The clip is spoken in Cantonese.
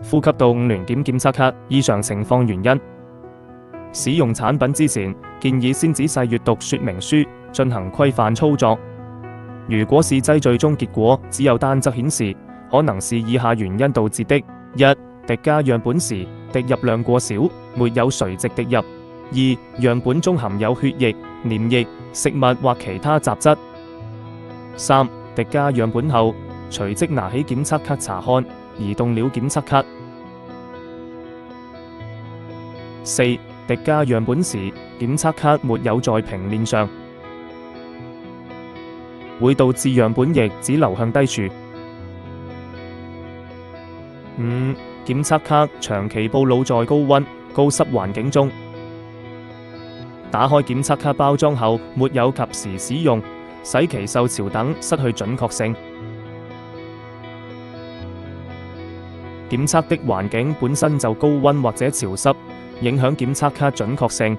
呼吸道聯檢檢測卡異常情況原因。使用產品之前，建議先仔細閱讀說明書，進行規範操作。如果試劑最終結果只有單側顯示，可能是以下原因導致的：一、滴加樣本時滴入量過少，沒有垂直滴入；二、樣本中含有血液、黏液、食物或其他雜質；三、滴加樣本後，隨即拿起檢測卡查看，移動了檢測卡；四、滴加樣本時，檢測卡沒有在平面上，會導致樣本液只流向低處。五、檢測卡長期暴露在高溫、高濕環境中。打開檢測卡包裝後，沒有及時使用，使其受潮等失去準確性。檢測的環境本身就高溫或者潮濕，影響檢測卡準確性。